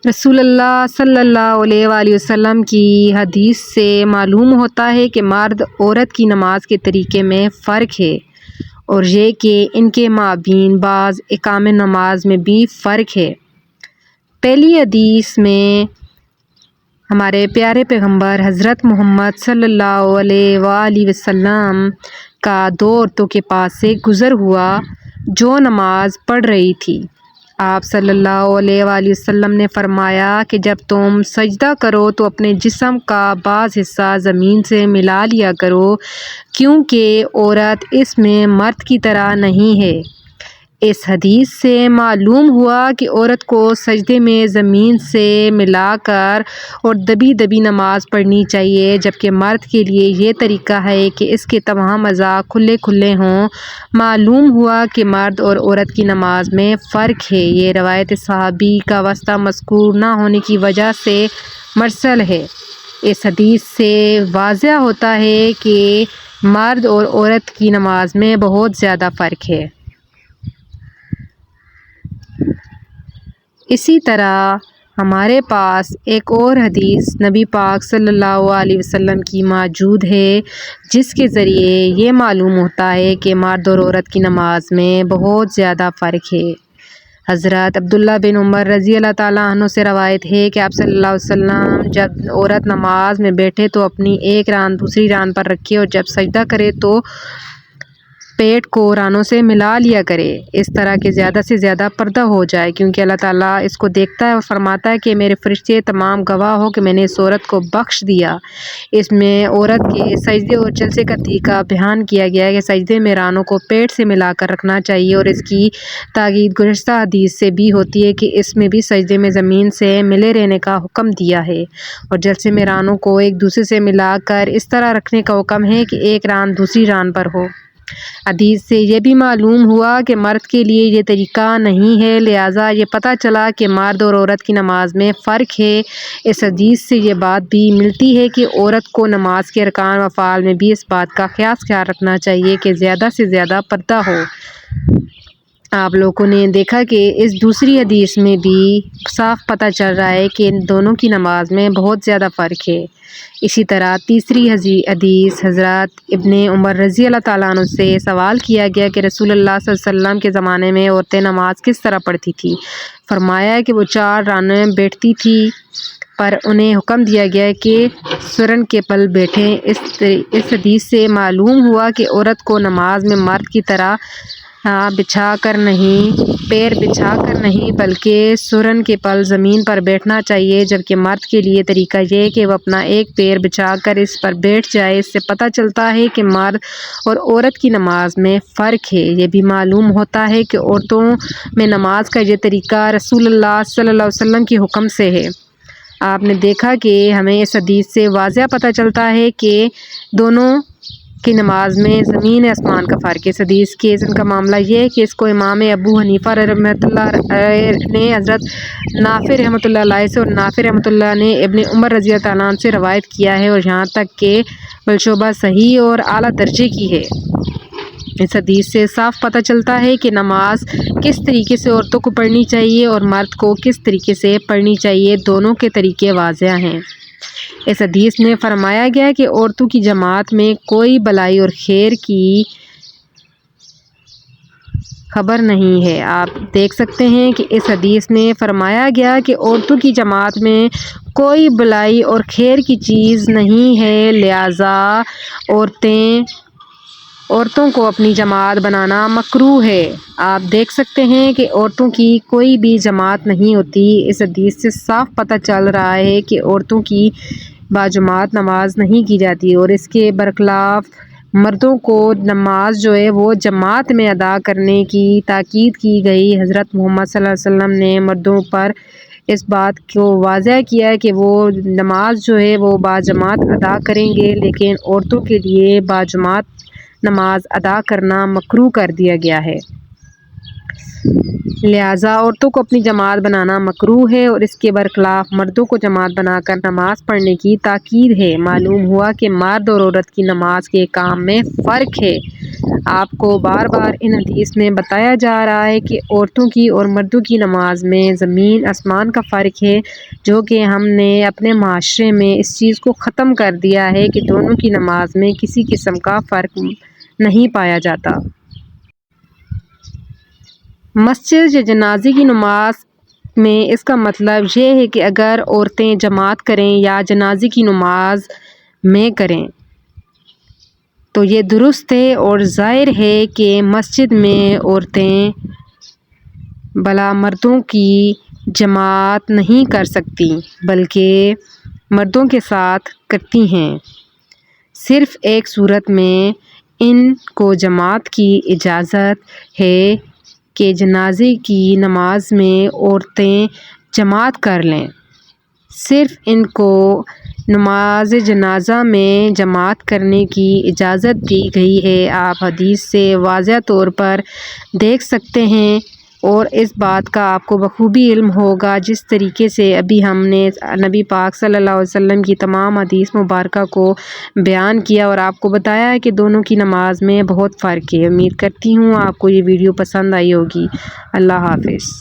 رسول اللہ صلی اللہ علیہ وآلہ وسلم کی حدیث سے معلوم ہوتا ہے کہ مرد عورت کی نماز کے طریقے میں فرق ہے، اور یہ کہ ان کے مابین بعض احکام نماز میں بھی فرق ہے۔ پہلی حدیث میں ہمارے پیارے پیغمبر حضرت محمد صلی اللہ علیہ وآلہ وسلم کا دو عورتوں کے پاس سے گزر ہوا جو نماز پڑھ رہی تھی۔ آپ صلی اللہ علیہ وآلہ وسلم نے فرمایا کہ جب تم سجدہ کرو تو اپنے جسم کا بعض حصہ زمین سے ملا لیا کرو، کیونکہ عورت اس میں مرد کی طرح نہیں ہے۔ اس حدیث سے معلوم ہوا کہ عورت کو سجدے میں زمین سے ملا کر اور دبی دبی نماز پڑھنی چاہیے، جبکہ مرد کے لیے یہ طریقہ ہے کہ اس کے تمام اعضاء کھلے کھلے ہوں۔ معلوم ہوا کہ مرد اور عورت کی نماز میں فرق ہے۔ یہ روایت صحابی کا واسطہ مذکور نہ ہونے کی وجہ سے مرسل ہے۔ اس حدیث سے واضح ہوتا ہے کہ مرد اور عورت کی نماز میں بہت زیادہ فرق ہے۔ اسی طرح ہمارے پاس ایک اور حدیث نبی پاک صلی اللہ علیہ وسلم کی موجود ہے، جس کے ذریعے یہ معلوم ہوتا ہے کہ مرد اور عورت کی نماز میں بہت زیادہ فرق ہے۔ حضرت عبداللہ بن عمر رضی اللہ تعالیٰ عنہ سے روایت ہے کہ آپ صلی اللہ علیہ وسلم جب عورت نماز میں بیٹھے تو اپنی ایک ران دوسری ران پر رکھے، اور جب سجدہ کرے تو پیٹ کو رانوں سے ملا لیا کرے، اس طرح کہ زیادہ سے زیادہ پردہ ہو جائے، کیونکہ اللہ تعالیٰ اس کو دیکھتا ہے اور فرماتا ہے کہ میرے فرشتے تمام گواہ ہو کہ میں نے اس عورت کو بخش دیا۔ اس میں عورت کے سجدے اور جلسے کا طریقہ بیان کیا گیا ہے کہ سجدے میں رانوں کو پیٹ سے ملا کر رکھنا چاہیے، اور اس کی تاکید گزشتہ حدیث سے بھی ہوتی ہے کہ اس میں بھی سجدے میں زمین سے ملے رہنے کا حکم دیا ہے، اور جلسے میں رانوں کو ایک دوسرے سے ملا کر اس طرح رکھنے کا حکم ہے کہ ایک ران دوسری ران پر ہو۔ حدیث سے یہ بھی معلوم ہوا کہ مرد کے لیے یہ طریقہ نہیں ہے، لہٰذا یہ پتہ چلا کہ مرد اور عورت کی نماز میں فرق ہے۔ اس حدیث سے یہ بات بھی ملتی ہے کہ عورت کو نماز کے ارکان و افعال میں بھی اس بات کا خیال رکھنا چاہیے کہ زیادہ سے زیادہ پردہ ہو۔ آپ لوگوں نے دیکھا کہ اس دوسری حدیث میں بھی صاف پتہ چل رہا ہے کہ ان دونوں کی نماز میں بہت زیادہ فرق ہے۔ اسی طرح تیسری حدیث حضرت ابن عمر رضی اللہ تعالیٰ عنہ سے سوال کیا گیا کہ رسول اللہ صلی اللہ علیہ وسلم کے زمانے میں عورتیں نماز کس طرح پڑھتی تھی؟ فرمایا کہ وہ 4 رانوں میں بیٹھتی تھی، پر انہیں حکم دیا گیا کہ سرن کے پل بیٹھیں۔ اس حدیث سے معلوم ہوا کہ عورت کو نماز میں مرد کی طرح پیر بچھا کر نہیں بلکہ سرن کے پل زمین پر بیٹھنا چاہیے، جبکہ مرد کے لیے طریقہ یہ ہے کہ وہ اپنا ایک پیر بچھا کر اس پر بیٹھ جائے۔ اس سے پتہ چلتا ہے کہ مرد اور عورت کی نماز میں فرق ہے۔ یہ بھی معلوم ہوتا ہے کہ عورتوں میں نماز کا یہ طریقہ رسول اللہ صلی اللہ علیہ وسلم کے حکم سے ہے۔ آپ نے دیکھا کہ ہمیں اس حدیث سے واضح پتہ چلتا ہے کہ دونوں کی نماز میں زمین آسمان کا فرق ہے۔ اس حدیث کے اذن کا معاملہ یہ ہے کہ اس کو امام ابو حنیفہ رحمۃ اللہ نے حضرت نافع رحمۃ اللہ علیہ سے، اور نافع رحمۃ اللہ نے ابن عمر رضی اللہ تعالیٰ عنہ سے روایت کیا ہے، اور یہاں تک کہ بالشبہ صحیح اور اعلیٰ درجے کی ہے۔ اس حدیث سے صاف پتہ چلتا ہے کہ نماز کس طریقے سے عورتوں کو پڑھنی چاہیے اور مرد کو کس طریقے سے پڑھنی چاہیے، دونوں کے طریقے واضح ہیں۔ اس حدیث میں فرمایا گیا کہ عورتوں کی جماعت میں کوئی بلائی اور خیر کی خبر نہیں ہے۔ آپ دیکھ سکتے ہیں کہ اس حدیث میں فرمایا گیا کہ عورتوں کی جماعت میں کوئی بلائی اور خیر کی چیز نہیں ہے، لہٰذا عورتوں کو اپنی جماعت بنانا مکروہ ہے۔ آپ دیکھ سکتے ہیں کہ عورتوں کی کوئی بھی جماعت نہیں ہوتی۔ اس حدیث سے صاف پتہ چل رہا ہے کہ عورتوں کی باجماعت نماز نہیں کی جاتی، اور اس کے برخلاف مردوں کو نماز جو ہے وہ جماعت میں ادا کرنے کی تاکید کی گئی۔ حضرت محمد صلی اللہ علیہ وسلم نے مردوں پر اس بات کو واضح کیا ہے کہ وہ نماز جو ہے وہ باجماعت ادا کریں گے، لیکن عورتوں کے لیے باجماعت نماز ادا کرنا مکروہ کر دیا گیا ہے۔ لہٰذا عورتوں کو اپنی جماعت بنانا مکروہ ہے اور اس کے برخلاف مردوں کو جماعت بنا کر نماز پڑھنے کی تاکید ہے۔ معلوم ہوا کہ مرد اور عورت کی نماز کے کام میں فرق ہے۔ آپ کو بار بار ان حدیث میں بتایا جا رہا ہے کہ عورتوں کی اور مردوں کی نماز میں زمین آسمان کا فرق ہے، جو کہ ہم نے اپنے معاشرے میں اس چیز کو ختم کر دیا ہے کہ دونوں کی نماز میں کسی قسم کا فرق نہیں پایا جاتا۔ مسجد یا جنازے کی نماز میں اس کا مطلب یہ ہے کہ اگر عورتیں جماعت کریں یا جنازے کی نماز میں کریں تو یہ درست ہے، اور ظاہر ہے کہ مسجد میں عورتیں بلا مردوں کی جماعت نہیں کر سکتی بلکہ مردوں کے ساتھ کرتی ہیں۔ صرف ایک صورت میں ان کو جماعت کی اجازت ہے کہ جنازے کی نماز میں عورتیں جماعت کر لیں۔ صرف ان کو نماز جنازہ میں جماعت کرنے کی اجازت دی گئی ہے۔ آپ حدیث سے واضح طور پر دیکھ سکتے ہیں اور اس بات کا آپ کو بخوبی علم ہوگا جس طریقے سے ابھی ہم نے نبی پاک صلی اللہ علیہ وسلم کی تمام حدیث مبارکہ کو بیان کیا اور آپ کو بتایا ہے کہ دونوں کی نماز میں بہت فرق ہے۔ امید کرتی ہوں آپ کو یہ ویڈیو پسند آئی ہوگی۔ اللہ حافظ۔